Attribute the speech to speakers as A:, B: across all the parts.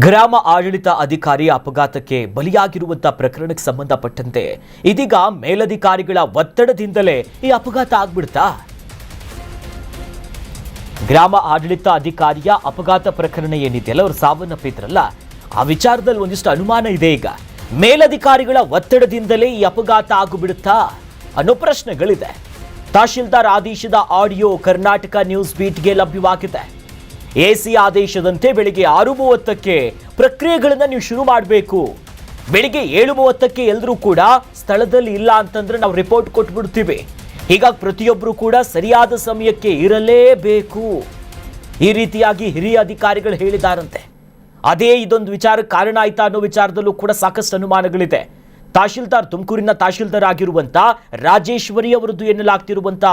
A: ಗ್ರಾಮ ಆಡಳಿತ ಅಧಿಕಾರಿ ಅಪಘಾತಕ್ಕೆ ಬಲಿಯಾಗಿರುವಂತಹ ಪ್ರಕರಣಕ್ಕೆ ಸಂಬಂಧಪಟ್ಟಂತೆ ಇದೀಗ ಮೇಲಧಿಕಾರಿಗಳ ಒತ್ತಡದಿಂದಲೇ ಈ ಅಪಘಾತ ಆಗ್ಬಿಡ್ತಾ? ಗ್ರಾಮ ಆಡಳಿತ ಅಧಿಕಾರಿಯ ಅಪಘಾತ ಪ್ರಕರಣ ಏನಿದೆಯಲ್ಲ, ಅವರು ಸಾವನ್ನಪ್ಪಿದ್ರಲ್ಲ, ಆ ವಿಚಾರದಲ್ಲಿ ಒಂದಿಷ್ಟು ಅನುಮಾನ ಇದೆ. ಈಗ ಮೇಲಧಿಕಾರಿಗಳ ಒತ್ತಡದಿಂದಲೇ ಈ ಅಪಘಾತ ಆಗಿಬಿಡುತ್ತಾ ಅನ್ನೋ ಪ್ರಶ್ನೆಗಳಿದೆ. ತಹಶೀಲ್ದಾರ್ ಆದೇಶದ ಆಡಿಯೋ ಕರ್ನಾಟಕ ನ್ಯೂಸ್ ಬೀಟ್ಗೆ ಲಭ್ಯವಾಗಿದೆ. ಎಸಿ ಆದೇಶದಂತೆ ಬೆಳಿಗ್ಗೆ 6:30ಕ್ಕೆ ಪ್ರಕ್ರಿಯೆಗಳನ್ನು ನೀವು ಶುರು ಮಾಡಬೇಕು. ಬೆಳಿಗ್ಗೆ 7:30ಕ್ಕೆ ಎಲ್ಲರೂ ಕೂಡ ಸ್ಥಳದಲ್ಲಿ ಇಲ್ಲ ಅಂತಂದ್ರೆ ನಾವು ರಿಪೋರ್ಟ್ ಕೊಟ್ಬಿಡ್ತೀವಿ. ಹೀಗಾಗಿ ಪ್ರತಿಯೊಬ್ಬರು ಕೂಡ ಸರಿಯಾದ ಸಮಯಕ್ಕೆ ಇರಲೇಬೇಕು. ಈ ರೀತಿಯಾಗಿ ಹಿರಿಯ ಅಧಿಕಾರಿಗಳು ಹೇಳಿದಾರಂತೆ. ಅದೇ ಇದೊಂದು ವಿಚಾರಕ್ಕೆ ಕಾರಣ ಆಯ್ತಾ ಅನ್ನೋ ವಿಚಾರದಲ್ಲೂ ಕೂಡ ಸಾಕಷ್ಟು ಅನುಮಾನಗಳಿದೆ. ತುಮಕೂರಿನ ತಹಶೀಲ್ದಾರ್ ಆಗಿರುವಂತ ರಾಜೇಶ್ವರಿ ಅವರದ್ದು ಎನ್ನಲಾಗ್ತಿರುವಂತ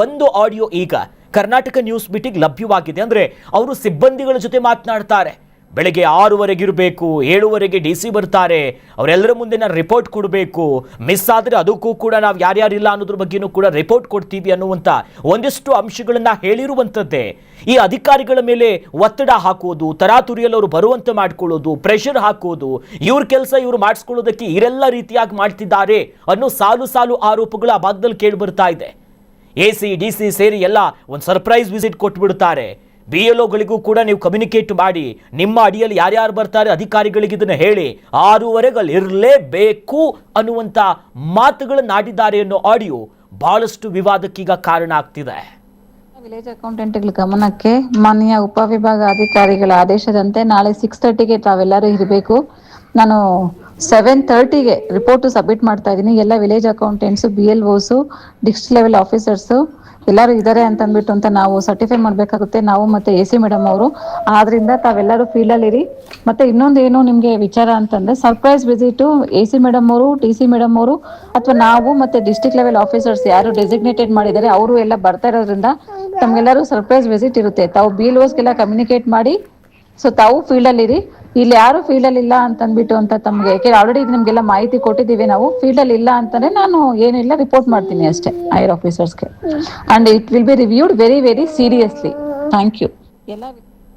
A: ಒಂದು ಆಡಿಯೋ ಈಗ ಕರ್ನಾಟಕ ನ್ಯೂಸ್ ಬೀಟಿಗೆ ಲಭ್ಯವಾಗಿದೆ. ಅಂದ್ರೆ ಅವರು ಸಿಬ್ಬಂದಿಗಳ ಜೊತೆ ಮಾತನಾಡ್ತಾರೆ. ಬೆಳಗ್ಗೆ 6:00 ಇರಬೇಕು, 7:00ಗೆ DC ಬರ್ತಾರೆ, ಅವರೆಲ್ಲರ ಮುಂದೆ ನಾನು ರಿಪೋರ್ಟ್ ಕೊಡಬೇಕು, ಮಿಸ್ ಆದರೆ ಅದಕ್ಕೂ ಕೂಡ ನಾವು ಯಾರ್ಯಾರಿಲ್ಲ ಅನ್ನೋದ್ರ ಬಗ್ಗೆನೂ ಕೂಡ ರಿಪೋರ್ಟ್ ಕೊಡ್ತೀವಿ ಅನ್ನುವಂಥ ಒಂದಿಷ್ಟು ಅಂಶಗಳನ್ನ ಹೇಳಿರುವಂಥದ್ದೇ. ಈ ಅಧಿಕಾರಿಗಳ ಮೇಲೆ ಒತ್ತಡ ಹಾಕೋದು, ತರಾತುರಿಯಲ್ಲಿ ಅವರು ಬರುವಂತೆ ಮಾಡ್ಕೊಳ್ಳೋದು, ಪ್ರೆಷರ್ ಹಾಕೋದು, ಇವ್ರ ಕೆಲಸ ಇವರು ಮಾಡಿಸ್ಕೊಳ್ಳೋದಕ್ಕೆ ಇವರೆಲ್ಲ ರೀತಿಯಾಗಿ ಮಾಡ್ತಿದ್ದಾರೆ ಅನ್ನೋ ಸಾಲು ಸಾಲು ಆರೋಪಗಳು ಆ ಭಾಗದಲ್ಲಿ ಕೇಳಿ ಬರ್ತಾ ಇದೆ. AC DC ಸೇರಿ ಎಲ್ಲ ಒಂದು ಸರ್ಪ್ರೈಸ್ ವಿಸಿಟ್ ಕೊಟ್ಬಿಡ್ತಾರೆ. BLOಗಳಿಗೂ ಕೂಡ ನೀವು ಕಮ್ಯುನಿಕೇಟ್ ಮಾಡಿ, ನಿಮ್ಮ ಅಡಿಯಲ್ಲಿ ಯಾರ್ಯಾರು ಬರ್ತಾರೆ ಅಧಿಕಾರಿಗಳಿಗೆ ಇದನ್ನು ಹೇಳಿ, 6:00 ಅಲ್ಲಿ ಇರಲೇಬೇಕು ಅನ್ನುವಂಥ ಮಾತುಗಳನ್ನಾಡಿದ್ದಾರೆ ಅನ್ನೋ ಆಡಿಯೋ ಬಹಳಷ್ಟು ವಿವಾದಕ್ಕೀಗ ಕಾರಣ ಆಗ್ತಿದೆ.
B: ವಿಲೇಜ್ ಅಕೌಂಟೆಂಟ್ಗಳ ಗಮನಕ್ಕೆ ಮಾನ್ಯ ಉಪವಿಭಾಗ ಅಧಿಕಾರಿಗಳ ಆದೇಶದಂತೆ ನಾಳೆ 6:30ಗೆ ತಾವೆಲ್ಲರೂ ಇರಬೇಕು. ನಾನು 7:30ಗೆ ರಿಪೋರ್ಟ್ ಸಬ್ಮಿಟ್ ಮಾಡ್ತಾ ಇದ್ದೀನಿ. ಎಲ್ಲ village accountants, BLOs, district level officers ಎಲ್ಲರೂ ಇದ್ದಾರೆ ಅಂತ ಅಂದ್ಬಿಟ್ಟು ಅಂತ ನಾವು ಸರ್ಟಿಫೈ ಮಾಡಬೇಕಾಗುತ್ತೆ, ನಾವು ಮತ್ತೆ AC ಮೇಡಮ್ ಅವರು. ಆದ್ರಿಂದ ತಾವೆಲ್ಲರೂ ಫೀಲ್ಡಲ್ಲಿ ಇರಿ. ಮತ್ತೆ ಇನ್ನೊಂದು ಏನು ನಿಮಗೆ ವಿಚಾರ ಅಂತಂದ್ರೆ, ಸರ್ಪ್ರೈಸ್ ವಿಸಿಟ್ AC ಮೇಡಮ್ ಅವರು, TC ಮೇಡಮ್ ಅವರು ಅಥವಾ ನಾವು ಮತ್ತೆ ಡಿಸ್ಟ್ರಿಕ್ಟ್ ಲೆವೆಲ್ ಆಫೀಸರ್ಸ್ ಯಾರು ಡೆಸಿಗ್ನೇಟೆಡ್ ಮಾಡಿದ್ದಾರೆ ಅವರು ಎಲ್ಲ ಬರ್ತಾ ಇರೋದ್ರಿಂದ ತಮ್ಗೆಲ್ಲರೂ ಸರ್ಪ್ರೈಸ್ ವಿಸಿಟ್ ಇರುತ್ತೆ. ತಾವು BLOಸ್ಗೆಲ್ಲ ಕಮ್ಯುನಿಕೇಟ್ ಮಾಡಿ. ಸೊ ತಾವು ಫೀಲ್ಡಲ್ಲಿ ಇರಿ. ಇಲ್ಲಿ ಯಾರು ಫೀಲ್ಡಲ್ಲಿ ಇಲ್ಲ ಅಂತಂದ್ಬಿಟ್ಟು ಅಂತ ತಮಗೆ, ಯಾಕೆ ಆಲ್ರೆಡಿ ನಿಮ್ಗೆಲ್ಲ ಮಾಹಿತಿ ಕೊಟ್ಟಿದ್ದೀವಿ ನಾವು. ಫೀಲ್ಡಲ್ಲಿ ಇಲ್ಲ ಅಂತಂದ್ರೆ ನಾನು ಏನಿಲ್ಲ ರಿಪೋರ್ಟ್ ಮಾಡ್ತೀನಿ ಅಷ್ಟೇ ಹೈಯರ್ ಆಫೀಸರ್ಸ್ಗೆ. And it will be reviewed very very seriously. Thank you ಎಲ್ಲ